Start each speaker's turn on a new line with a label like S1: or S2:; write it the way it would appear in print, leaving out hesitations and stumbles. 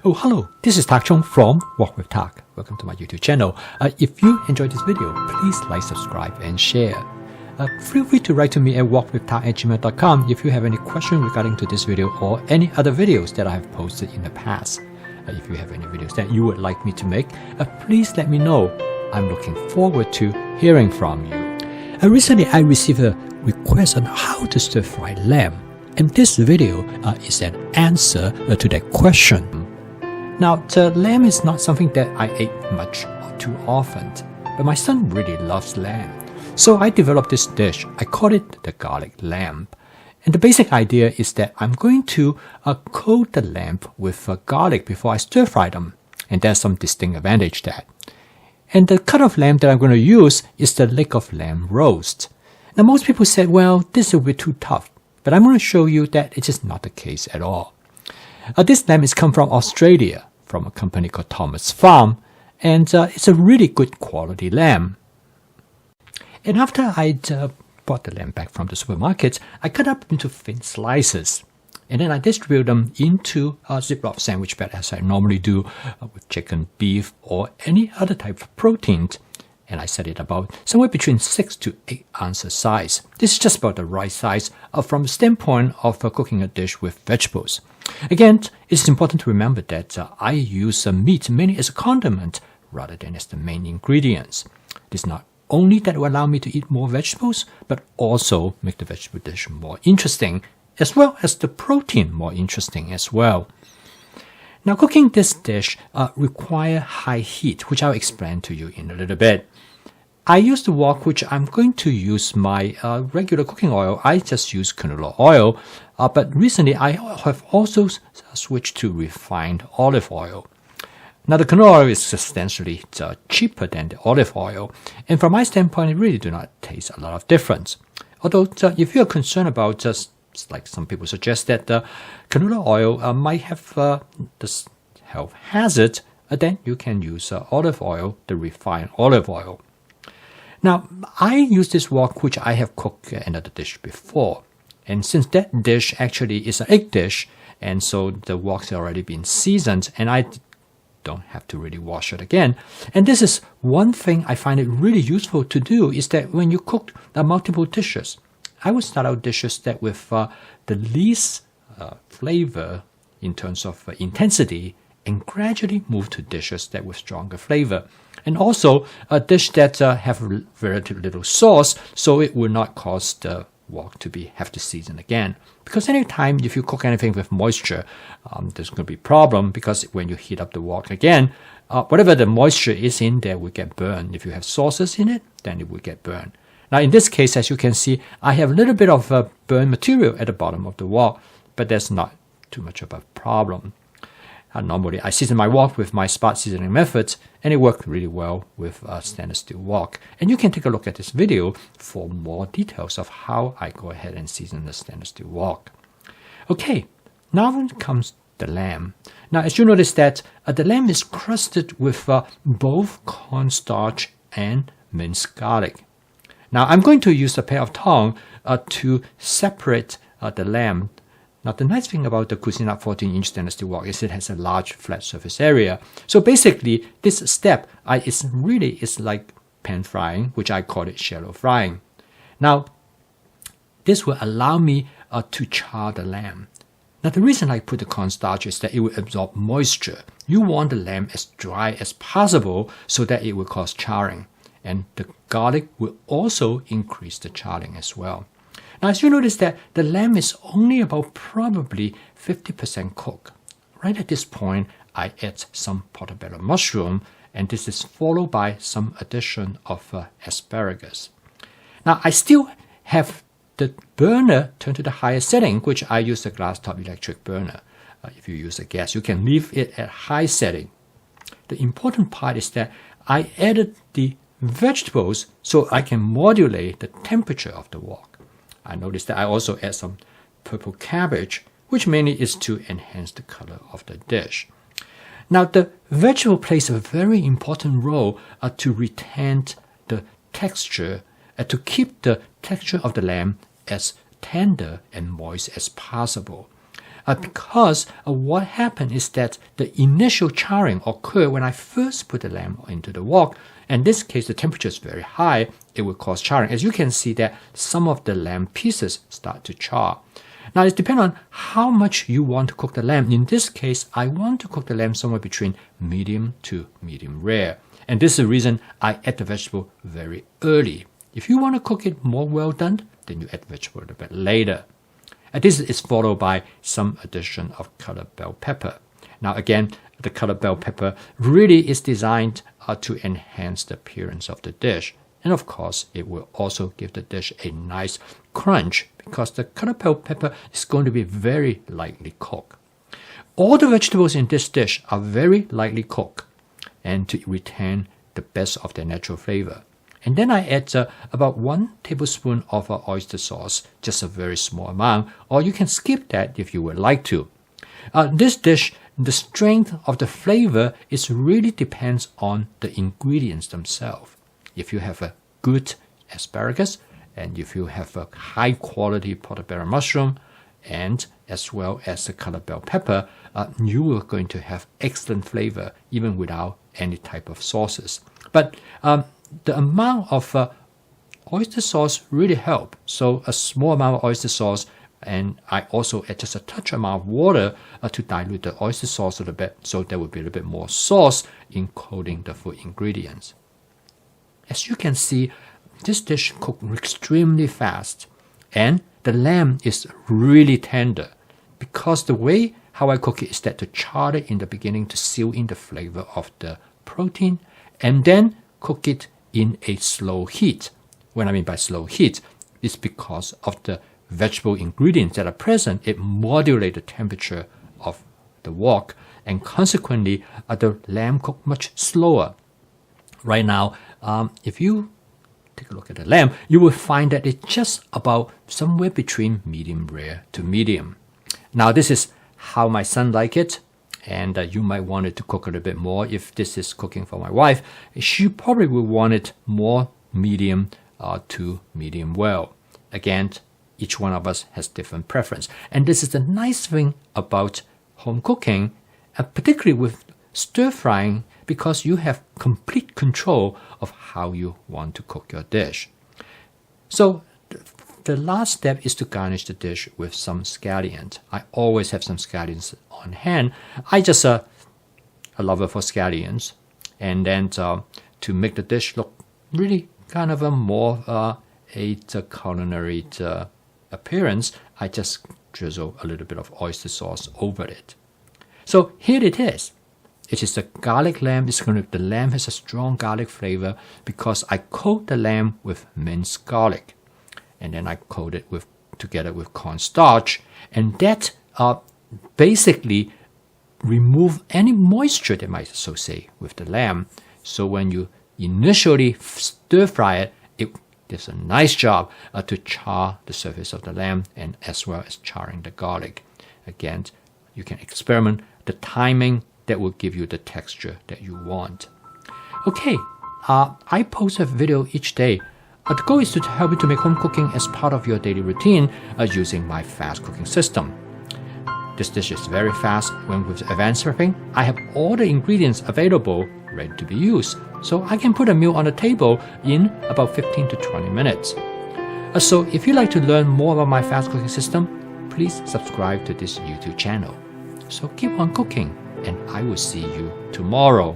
S1: Oh, hello, this is Tak Chung from Walk with Tak. Welcome to my YouTube channel. If you enjoyed this video, please like, subscribe, and share. Feel free to write to me at walkwithtak@gmail.com if you have any questions regarding to this video or any other videos that I have posted in the past. If you have any videos that you would like me to make, please let me know. I'm looking forward to hearing from you. Recently, I received a request on how to stir-fry lamb, and this video is an answer to that question. Now, the lamb is not something that I ate much or too often, but my son really loves lamb. So I developed this dish. I call it the garlic lamb. And the basic idea is that I'm going to coat the lamb with garlic before I stir fry them. And there's some distinct advantage to that. And the cut of lamb that I'm going to use is the leg of lamb roast. Now most people said, well, this will be too tough. But I'm going to show you that it's just not the case at all. This lamb is come from Australia, from a company called Thomas Farm, and it's a really good quality lamb. And after I bought the lamb back from the supermarket, I cut up into thin slices, and then I distribute them into a Ziploc sandwich bag as I normally do with chicken, beef, or any other type of protein. And I set it about somewhere between 6 to 8 ounces size. This is just about the right size from the standpoint of cooking a dish with vegetables. Again, it's important to remember that I use meat mainly as a condiment rather than as the main ingredients. This not only that will allow me to eat more vegetables, but also make the vegetable dish more interesting, as well as the protein more interesting as well. Now, cooking this dish requires high heat, which I'll explain to you in a little bit. I use the wok, which I'm going to use my regular cooking oil. I just use canola oil, but recently I have also switched to refined olive oil. Now, the canola oil is substantially cheaper than the olive oil, and from my standpoint, it really do not taste a lot of difference. Although, if you're concerned about just like some people suggest that the canola oil might have this health hazard, then you can use olive oil, the refined olive oil. Now, I use this wok which I have cooked another dish before. And since that dish actually is an egg dish, and so the wok's already been seasoned, and I don't have to really wash it again. And this is one thing I find it really useful to do, is that when you cook multiple dishes, I would start out dishes that with the least flavor in terms of intensity, and gradually move to dishes that with stronger flavor. And also a dish that have very little sauce, so it will not cause the wok to have to season again. Because anytime if you cook anything with moisture, there's going to be a problem, because when you heat up the wok again, whatever the moisture is in there will get burned. If you have sauces in it, then it will get burned. Now in this case, as you can see, I have a little bit of burnt material at the bottom of the wok, but that's not too much of a problem. Normally, I season my wok with my spot seasoning method, and it worked really well with a stainless steel wok. And you can take a look at this video for more details of how I go ahead and season the stainless steel wok. Okay, now comes the lamb. Now, as you notice that the lamb is crusted with both cornstarch and minced garlic. Now, I'm going to use a pair of tongs to separate the lamb. Now, the nice thing about the Cuisinart 14-inch stainless steel wok is it has a large flat surface area. So basically, this step is like pan frying, which I call it shallow frying. Now, this will allow me to char the lamb. Now, the reason I put the cornstarch is that it will absorb moisture. You want the lamb as dry as possible so that it will cause charring. And the garlic will also increase the charring as well. Now, as you notice that the lamb is only about probably 50% cooked. Right at this point, I add some portobello mushroom, and this is followed by some addition of asparagus. Now, I still have the burner turned to the highest setting, which I use the glass top electric burner. If you use a gas, you can leave it at high setting. The important part is that I added the vegetables so I can modulate the temperature of the wok. I noticed that I also add some purple cabbage, which mainly is to enhance the color of the dish. Now, the vegetable plays a very important role to retain the texture, to keep the texture of the lamb as tender and moist as possible. because what happened is that the initial charring occurred when I first put the lamb into the wok. In this case, the temperature is very high. It will cause charring. As you can see that some of the lamb pieces start to char. Now, it depends on how much you want to cook the lamb. In this case, I want to cook the lamb somewhere between medium to medium rare. And this is the reason I add the vegetable very early. If you want to cook it more well done, then you add vegetable a little bit later. And this is followed by some addition of colored bell pepper. Now again, the colored bell pepper really is designed to enhance the appearance of the dish. And of course, it will also give the dish a nice crunch because the colored bell pepper is going to be very lightly cooked. All the vegetables in this dish are very lightly cooked and to retain the best of their natural flavor. And then I add about 1 tablespoon of oyster sauce, just a very small amount, or you can skip that if you would like to. This dish, the strength of the flavor really depends on the ingredients themselves. If you have a good asparagus, and if you have a high quality portobello mushroom, and as well as the colored bell pepper, you are going to have excellent flavor even without any type of sauces. But the amount of oyster sauce really help. So a small amount of oyster sauce, and I also add just a touch amount of water to dilute the oyster sauce a little bit, so there will be a little bit more sauce in coating the food ingredients. As you can see, this dish cooked extremely fast, and the lamb is really tender because the way how I cook it is that to char it in the beginning to seal in the flavor of the protein, and then cook it in a slow heat. What I mean by slow heat is because of the vegetable ingredients that are present, it modulates the temperature of the wok, and consequently the lamb cooked much slower. Right now, if you take a look at the lamb, you will find that it's just about somewhere between medium rare to medium. Now this is how my son likes it, and you might want it to cook a little bit more. If this is cooking for my wife, she probably will want it more medium to medium well. Again, each one of us has different preference. And this is the nice thing about home cooking, particularly with stir frying, because you have complete control of how you want to cook your dish. So the last step is to garnish the dish with some scallions. I always have some scallions on hand. I just a lover for scallions. And then to make the dish look really kind of a more a culinary appearance, I just drizzle a little bit of oyster sauce over it. So here it is. It is the garlic lamb. The lamb has a strong garlic flavor because I coat the lamb with minced garlic, and then I coat it together with cornstarch, and that basically remove any moisture that might associate with the lamb. So when you initially stir fry it, it does a nice job to char the surface of the lamb and as well as charring the garlic. Again, you can experiment the timing that will give you the texture that you want. Okay, I post a video each day. The goal is to help you to make home cooking as part of your daily routine using my fast cooking system. This dish is very fast. When with advanced prepping, I have all the ingredients available ready to be used. So I can put a meal on the table in about 15 to 20 minutes. So if you'd like to learn more about my fast cooking system, please subscribe to this YouTube channel. So keep on cooking, and I will see you tomorrow.